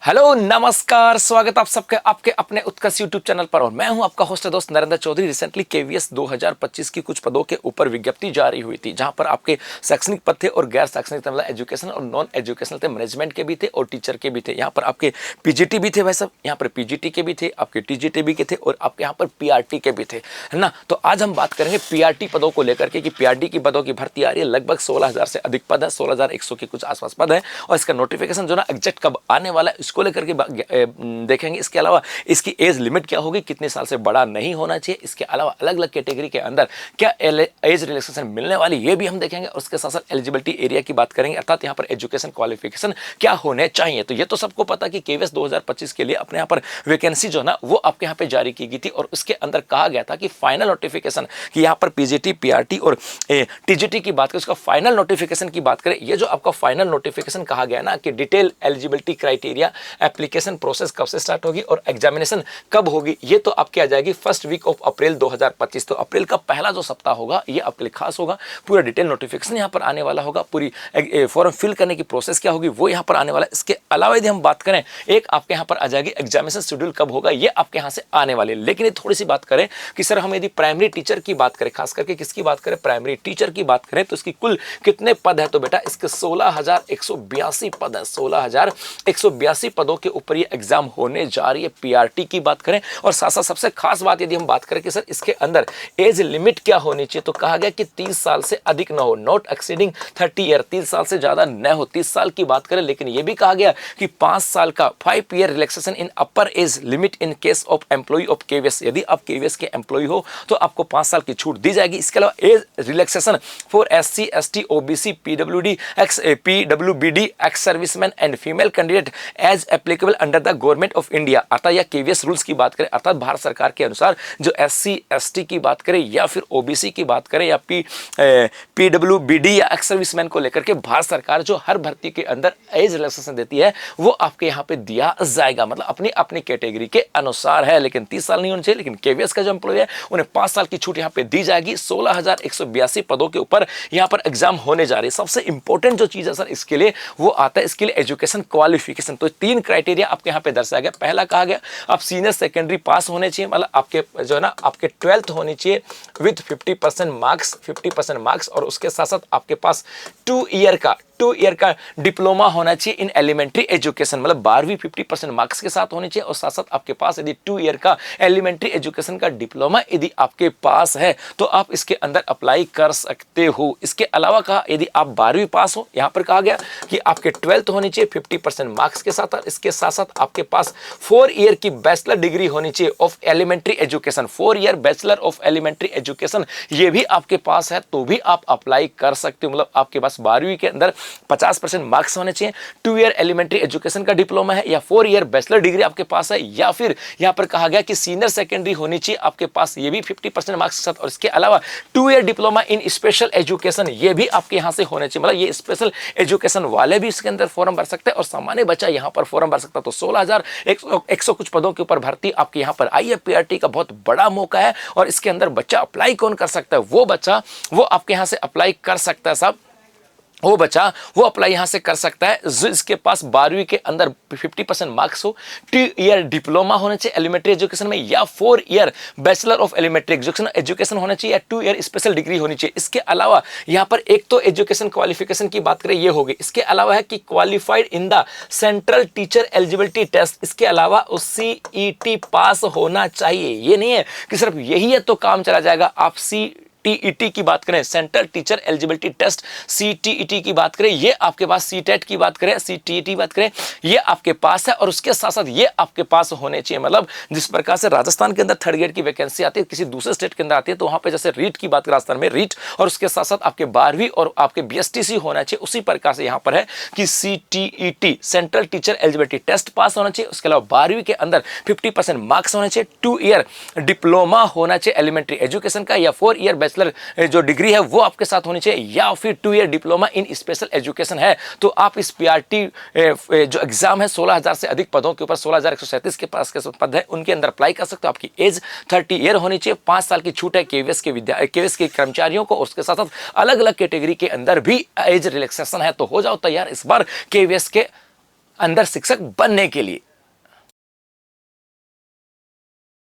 Hello नमस्कार, स्वागत आप सबके आपके अपने उत्कर्ष यूट्यूब चैनल पर। और मैं हूं आपका होस्ट दोस्त नरेंद्र चौधरी। रिसेंटली केवीएस 2025 की कुछ पदों के ऊपर विज्ञप्ति जारी हुई थी, जहां पर आपके शैक्षणिक पद थे और गैर शैक्षणिक मतलब एजुकेशनल और नॉन एजुकेशनल थे, मैनेजमेंट के भी थे और टीचर के भी थे। यहाँ पर आपके पीजीटी भी थे भाई साहब, यहाँ पर पीजीटी के भी थे, आपके टीजीटी भी के थे और आपके यहाँ पर पीआरटी के भी थे, है ना। तो आज हम बात करेंगे पीआरटी पदों को लेकर के कि पीआरटी की पदों की भर्ती आ रही है। लगभग 16,000 से अधिक पद है, 16,100 के कुछ आसपास पद है और इसका नोटिफिकेशन जो ना एग्जैक्ट कब आने वाला है इसको लेकर के देखेंगे। इसके अलावा इसकी एज लिमिट क्या होगी, कितने साल से बड़ा नहीं होना चाहिए, इसके अलावा अलग अलग कैटेगरी के अंदर क्या एज रिलैक्सेशन मिलने वाली ये भी हम देखेंगे। और उसके साथ साथ एलिजिबिलिटी एरिया की बात करेंगे, अर्थात यहाँ पर एजुकेशन क्वालिफिकेशन क्या होने चाहिए। तो ये तो सबको पता कि केवीएस 2025 के लिए अपने यहाँ पर वैकेंसी जो ना वो आपके यहाँ पे जारी की गई थी और उसके अंदर कहा गया था कि फाइनल नोटिफिकेशन कि यहाँ पर पीजीटी पीआरटी और टीजीटी की बात करें, उसका फाइनल नोटिफिकेशन की बात करें, ये जो आपका फाइनल नोटिफिकेशन कहा गया ना कि detail eligibility criteria application process कब से स्टार्ट होगी और एग्जामिनेशन कब होगी, ये तो आपकी आ जाएगी फर्स्ट वीक ऑफ अप्रैल 2025। तो अप्रैल का पहला जो सप्ताह होगा ये आपके लिए खास होगा। पूरा डिटेल नोटिफिकेशन यहाँ पर आने वाला होगा, पूरी फॉर्म फिल करने की प्रोसेस क्या होगी वो यहाँ पर आने वाला है। इसके अलावा यदि हम बात करें, एक आपके यहाँ पर आ जाएगी एग्जामिनेशन शेड्यूल कब होगा, ये आपके यहाँ से आने वाले। लेकिन ये थोड़ी सी बात करें कि सर हम यदि प्राइमरी टीचर की बात करें, खास करके किसकी बात करें, प्राइमरी टीचर की बात करें, तो इसकी कुल कितने पद है, तो बेटा इसके 16,182 पद है। 16,182 पदों के ऊपर ये एग्जाम होने जा रही है। पीआरटी की बात करें और साथ साथ सबसे खास बात यदि हम बात करें कि सर इसके अंदर एज लिमिट क्या होनी चाहिए, तो कहा गया कि 30 साल से अधिक ना हो, नॉट एक्सीडिंग 30 ईयर, 30 साल से ज्यादा न हो। 30 साल की बात करें, लेकिन यह भी कहा गया कि 5 साल का 5 year relaxation in upper age limit in case of employ of KVS. यदि आप केवीएस के एम्प्लॉय हो तो आपको 5 साल की छूट दी जाएगी। इसके अलावा age relaxation for SC ST OBC PWD PWBD ex serviceman and female candidate as applicable under the government of India. अर्थात या केवीएस रूल्स की बात करें, अर्थात भारत सरकार के अनुसार जो एससी एसटी की बात करें या फिर ओबीसी की बात करें या पीडब्ल्यूबीडी या एक्स सर्विसमैन को लेकर के भारत सरकार जो हर भर्ती के अंदर एज रिलैक्सेशन देती है वो आपके यहाँ पे दिया जाएगा। मतलब अपनी अपनी कैटेगरी के अनुसार है, लेकिन 30 साल नहीं होने चाहिए। लेकिन केवीएस का जो एम्प्लॉय है उन्हें 5 साल की छूट यहाँ पे दी जाएगी। 16,182 पदों के ऊपर यहाँ पर एग्जाम होने जा रही है। सबसे इंपॉर्टेंट जो चीज है सर इसके लिए वो आता है, इसके लिए एजुकेशन क्वालिफिकेशन। तो 3 क्राइटेरिया आपके यहाँ पे दर्शाया गया। पहला कहा गया आप सीनियर सेकेंडरी पास होने चाहिए, मतलब आपके जो है ना आपके 12th होनी चाहिए विद 50% मार्क्स, 50% मार्क्स। और उसके साथ साथ आपके पास 2 ईयर का डिप्लोमा होना चाहिए इन एलिमेंट्री एजुकेशन, मतलब 12वीं 50% मार्क्स के साथ होनी चाहिए। और साथ साथ आपके पास यदि 2 ईयर का एलिमेंट्री एजुकेशन का डिप्लोमा यदि आपके पास है तो आप इसके अंदर अप्लाई कर सकते हो। इसके अलावा कहा यदि आप 12वीं पास हो, यहां पर कहा गया कि आपके 12th होनी चाहिए 50% मार्क्स के साथ। इसके साथ साथ आपके पास 4 ईयर की बैचलर डिग्री होनी चाहिए of elementary education, 4 year bachelor of elementary education ये भी आपके पास है तो भी आप अप्लाई कर सकते हो। मतलब आपके पास 12वीं के अंदर 50% मार्क्स होने चाहिए, 2 ईयर एलिमेंट्री एजुकेशन का डिप्लोमा है या 4 ईयर बैचलर डिग्री आपके पास है, या फिर यहां पर कहा गया कि सीनियर सेकेंडरी होनी चाहिए आपके पास, ये भी 50% मार्क्स के साथ। और इसके अलावा 2 year diploma in special education ये भी आपके यहां से होने चाहिए। मतलब ये स्पेशल एजुकेशन वाले भी इसके अंदर फॉर्म भर सकते हैं और सामान्य बच्चा यहां पर फॉर्म भर सकता है। तो 16,100 कुछ पदों के ऊपर भर्ती आपके यहां पर आई है। पीआरटी का बहुत बड़ा मौका है और इसके अंदर बच्चा अप्लाई कौन कर सकता है, वो बच्चा वो आपके यहां से अप्लाई कर सकता है साहब। वो बच्चा वो अप्लाई यहां से कर सकता है जिसके पास 12वीं के अंदर 50% मार्क्स हो, 2 ईयर डिप्लोमा होना चाहिए एलिमेंट्री एजुकेशन में या 4 year bachelor of elementary education होना चाहिए या 2 ईयर स्पेशल डिग्री होनी चाहिए। इसके अलावा यहां पर एक तो एजुकेशन क्वालिफिकेशन की बात करें ये होगी, इसके अलावा है कि qualified in the central teacher eligibility test, इसके अलावा सीईटी पास होना चाहिए। ये नहीं है कि सिर्फ यही है तो काम चला जाएगा। आप टीईटी की बात करें, central teacher eligibility test, CTET की बात करें, ये आपके पास, सीटेट की बात करें, सीटीईटी बात करें, ये आपके पास है। और उसके साथ साथ ये आपके पास होने चाहिए। मतलब जिस प्रकार से राजस्थान के अंदर 3rd ग्रेड की वैकेंसी आती है, किसी दूसरे स्टेट के अंदर आती है, तो वहां पे जैसे रीट की बात करें राजस्थान में रीट, और उसके साथ साथ आपके 12वीं और आपके बीएसटीसी होना चाहिए। उसी प्रकार से यहां पर है कि CTET central teacher eligibility test pass होना चाहिए। उसके अलावा 12वीं के अंदर 50% मार्क्स होने चाहिए, 2 ईयर डिप्लोमा होना चाहिए एलिमेंट्री एजुकेशन का या 4 ईयर बैचलर जो डिग्री है वो आपके साथ होनी चाहिए, या फिर 2 year diploma in special education है। तो आप इस पीआरटी जो एग्जाम है 16,000 से अधिक पदों के ऊपर, 16,137 के पास के पद है उनके अंदर अप्लाई कर सकते हो। आपकी एज 30 ईयर होनी चाहिए, 5 साल की छूट है केवीएस के कर्मचारियों को। उसके साथ साथ अलग अलग कैटेगरी के अंदर भी एज रिलैक्सेशन है। तो हो जाओ तैयार इस बार केवीएस के अंदर शिक्षक बनने के लिए।